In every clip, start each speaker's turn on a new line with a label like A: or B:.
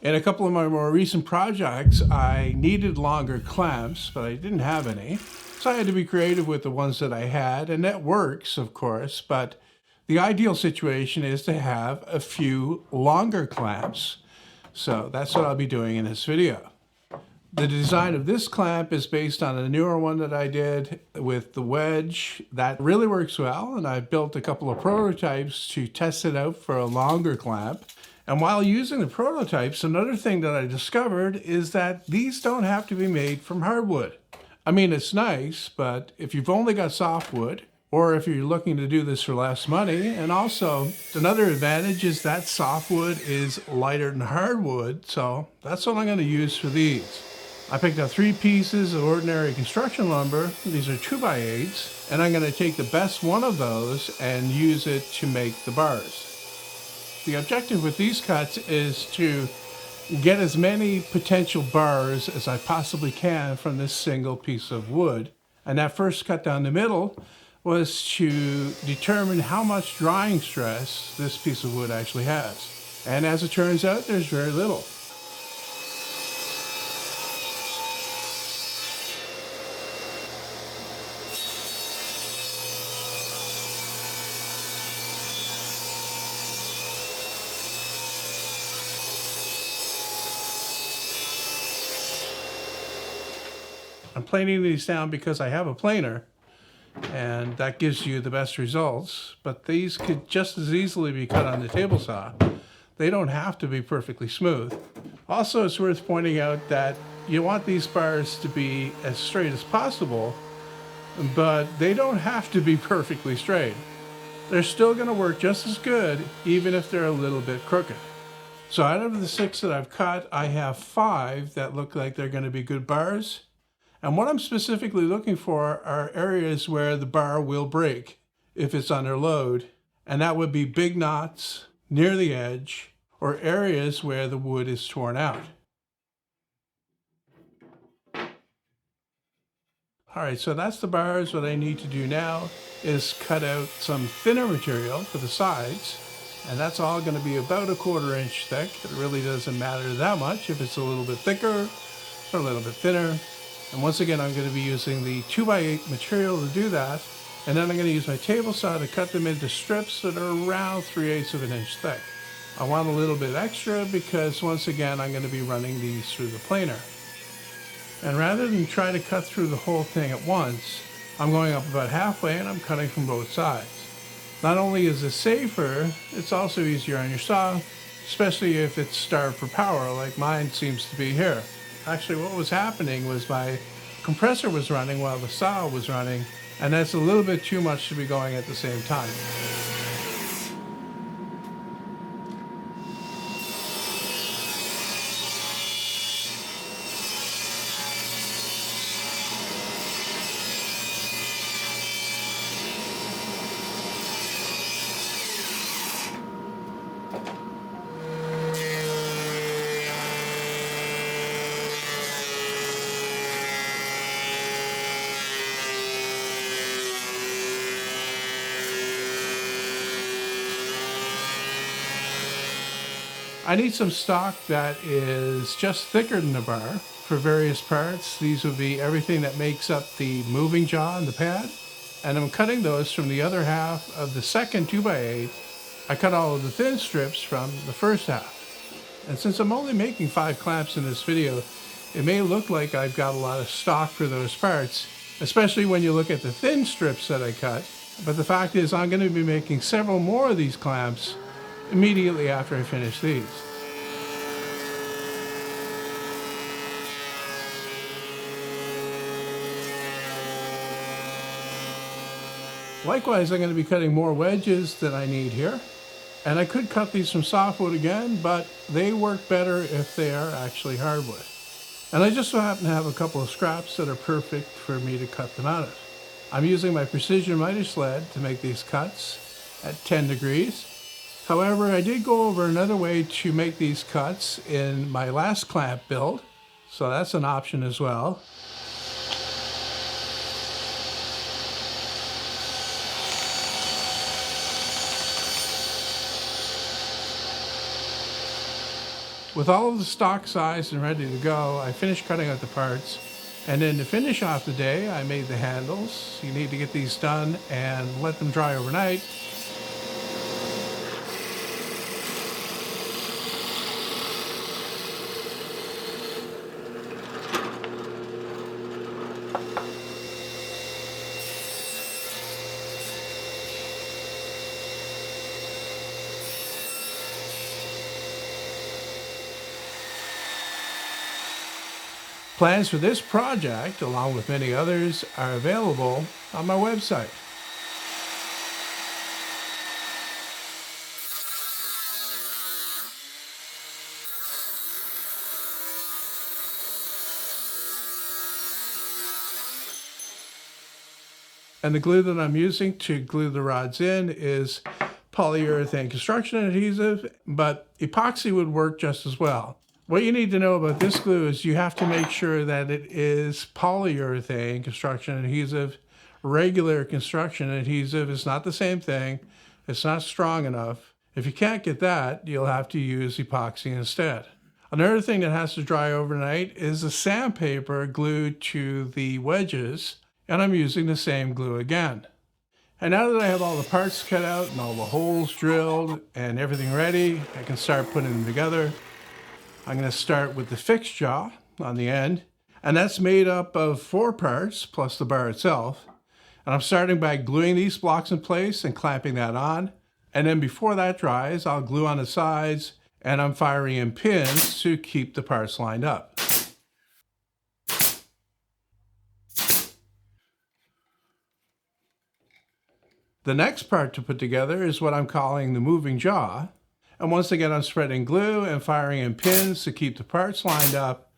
A: In a couple of my more recent projects, I needed longer clamps, but I didn't have any. So I had to be creative with the ones that I had, and that works, of course, but the ideal situation is to have a few longer clamps. So that's what I'll be doing in this video. The design of this clamp is based on a newer one that I did with the wedge. That really works well, and I built a couple of prototypes to test it out for a longer clamp. And while using the prototypes, another thing that I discovered is that these don't have to be made from hardwood. I mean, it's nice, but if you've only got softwood, or if you're looking to do this for less money, and also another advantage is that softwood is lighter than hardwood, so that's what I'm going to use for these. I picked up 3 pieces of ordinary construction lumber. These are 2x8s, and I'm going to take the best one of those and use it to make the bars. The objective with these cuts is to get as many potential bars as I possibly can from this single piece of wood. And that first cut down the middle was to determine how much drying stress this piece of wood actually has. And as it turns out, there's very little. I'm planing these down because I have a planer, and that gives you the best results, but these could just as easily be cut on the table saw. They don't have to be perfectly smooth. Also, it's worth pointing out that you want these bars to be as straight as possible, but they don't have to be perfectly straight. They're still going to work just as good, even if they're a little bit crooked. So out of the 6 that I've cut, I have 5 that look like they're going to be good bars. And what I'm specifically looking for are areas where the bar will break if it's under load. And that would be big knots near the edge or areas where the wood is torn out. All right, so that's the bars. What I need to do now is cut out some thinner material for the sides. And that's all going to be about 1/4 inch thick. It really doesn't matter that much if it's a little bit thicker or a little bit thinner. And once again, I'm going to be using the 2x8 material to do that. And then I'm going to use my table saw to cut them into strips that are around 3/8 of an inch thick. I want a little bit extra because once again, I'm going to be running these through the planer. And rather than try to cut through the whole thing at once, I'm going up about halfway and I'm cutting from both sides. Not only is it safer, it's also easier on your saw, especially if it's starved for power like mine seems to be here. Actually, what was happening was my compressor was running while the saw was running, and that's a little bit too much to be going at the same time. I need some stock that is just thicker than the bar for various parts. These would be everything that makes up the moving jaw and the pad. And I'm cutting those from the other half of the second 2x8. I cut all of the thin strips from the first half. And since I'm only making 5 clamps in this video, it may look like I've got a lot of stock for those parts, especially when you look at the thin strips that I cut. But the fact is I'm going to be making several more of these clamps immediately after I finish these. Likewise, I'm going to be cutting more wedges than I need here. And I could cut these from softwood again, but they work better if they are actually hardwood. And I just so happen to have a couple of scraps that are perfect for me to cut them out of. I'm using my precision miter sled to make these cuts at 10 degrees. However, I did go over another way to make these cuts in my last clamp build, so that's an option as well. With all of the stock sized and ready to go, I finished cutting out the parts. And then to finish off the day, I made the handles. You need to get these done and let them dry overnight. Plans for this project, along with many others, are available on my website. And the glue that I'm using to glue the rods in is polyurethane construction adhesive, but epoxy would work just as well. What you need to know about this glue is you have to make sure that it is polyurethane construction adhesive. Regular construction adhesive is not the same thing. It's not strong enough. If you can't get that, you'll have to use epoxy instead. Another thing that has to dry overnight is the sandpaper glued to the wedges, and I'm using the same glue again. And now that I have all the parts cut out and all the holes drilled and everything ready, I can start putting them together. I'm going to start with the fixed jaw on the end, and that's made up of 4 parts plus the bar itself. And I'm starting by gluing these blocks in place and clamping that on. And then before that dries, I'll glue on the sides, and I'm firing in pins to keep the parts lined up. The next part to put together is what I'm calling the moving jaw. And once again, I'm spreading glue and firing in pins to keep the parts lined up.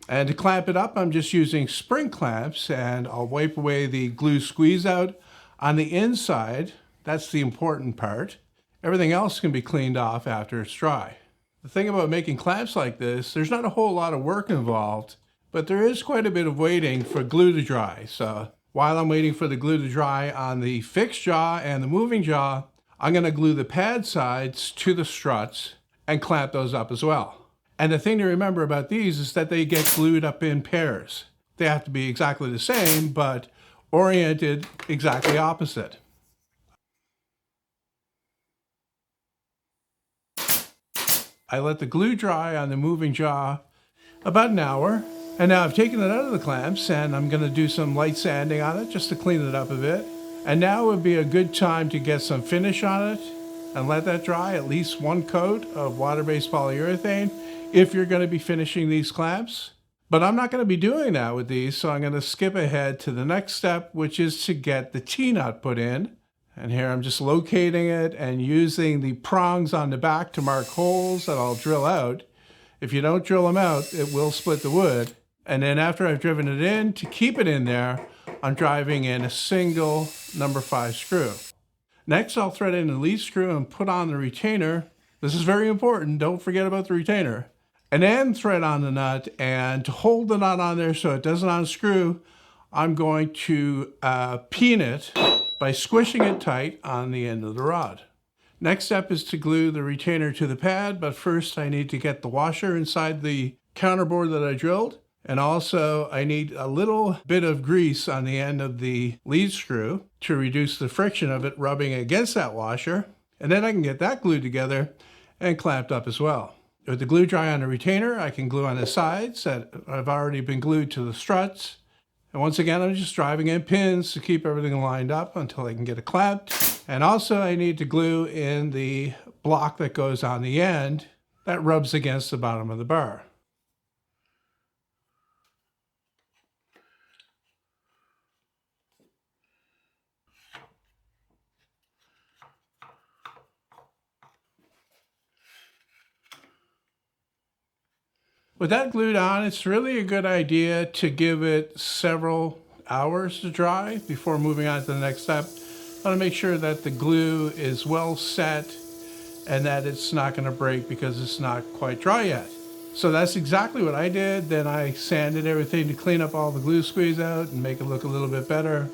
A: And to clamp it up, I'm just using spring clamps, and I'll wipe away the glue squeeze out on the inside. That's the important part. Everything else can be cleaned off after it's dry. The thing about making clamps like this, there's not a whole lot of work involved, but there is quite a bit of waiting for glue to dry. So while I'm waiting for the glue to dry on the fixed jaw and the moving jaw, I'm going to glue the pad sides to the struts and clamp those up as well. And the thing to remember about these is that they get glued up in pairs. They have to be exactly the same, but oriented exactly opposite. I let the glue dry on the moving jaw about an hour, and now I've taken it out of the clamps and I'm going to do some light sanding on it just to clean it up a bit. And now would be a good time to get some finish on it and let that dry, at least 1 coat of water-based polyurethane if you're going to be finishing these clamps. But I'm not going to be doing that with these, so I'm going to skip ahead to the next step, which is to get the T-nut put in. And here I'm just locating it and using the prongs on the back to mark holes that I'll drill out. If you don't drill them out, it will split the wood. And then after I've driven it in, to keep it in there, I'm driving in a single number 5 screw. Next, I'll thread in the lead screw and put on the retainer. This is very important. Don't forget about the retainer. And then thread on the nut, and to hold the nut on there so it doesn't unscrew, I'm going to peen it by squishing it tight on the end of the rod. Next step is to glue the retainer to the pad, but first I need to get the washer inside the counterbore that I drilled. And also I need a little bit of grease on the end of the lead screw to reduce the friction of it rubbing against that washer. And then I can get that glued together and clamped up as well. With the glue dry on the retainer, I can glue on the sides that have already been glued to the struts. And once again, I'm just driving in pins to keep everything lined up until I can get it clamped. And also I need to glue in the block that goes on the end that rubs against the bottom of the bar. With that glued on, it's really a good idea to give it several hours to dry before moving on to the next step. I want to make sure that the glue is well set and that it's not going to break because it's not quite dry yet. So that's exactly what I did. Then I sanded everything to clean up all the glue squeeze out and make it look a little bit better.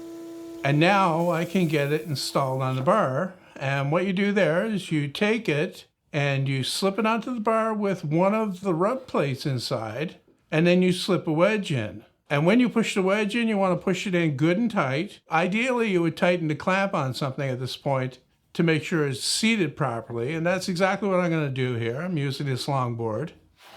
A: And now I can get it installed on the bar. And what you do there is you take it and you slip it onto the bar with one of the rub plates inside, and then you slip a wedge in. And when you push the wedge in, you want to push it in good and tight. Ideally, you would tighten the clamp on something at this point to make sure it's seated properly. And that's exactly what I'm going to do here. I'm using this long board.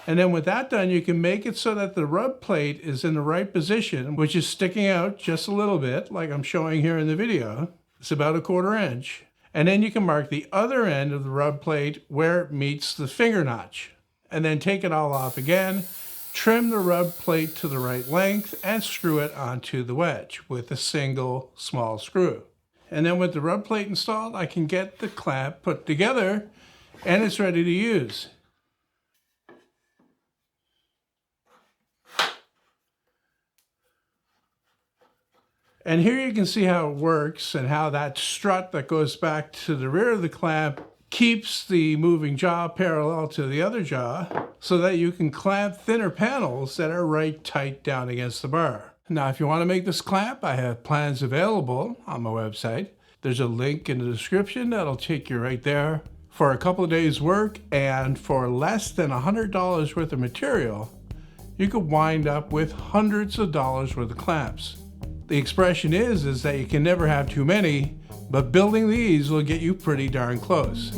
A: And then with that done, you can make it so that the rub plate is in the right position, which is sticking out just a little bit, like I'm showing here in the video. It's about 1/4 inch. And then you can mark the other end of the rub plate where it meets the finger notch. And then take it all off again, trim the rub plate to the right length, and screw it onto the wedge with a single small screw. And then with the rub plate installed, I can get the clamp put together and it's ready to use. And here you can see how it works and how that strut that goes back to the rear of the clamp keeps the moving jaw parallel to the other jaw so that you can clamp thinner panels that are right tight down against the bar. Now, if you want to make this clamp, I have plans available on my website. There's a link in the description that'll take you right there. For a couple of days' work and for less than $100 worth of material, you could wind up with hundreds of dollars worth of clamps. The expression is that you can never have too many, but building these will get you pretty darn close.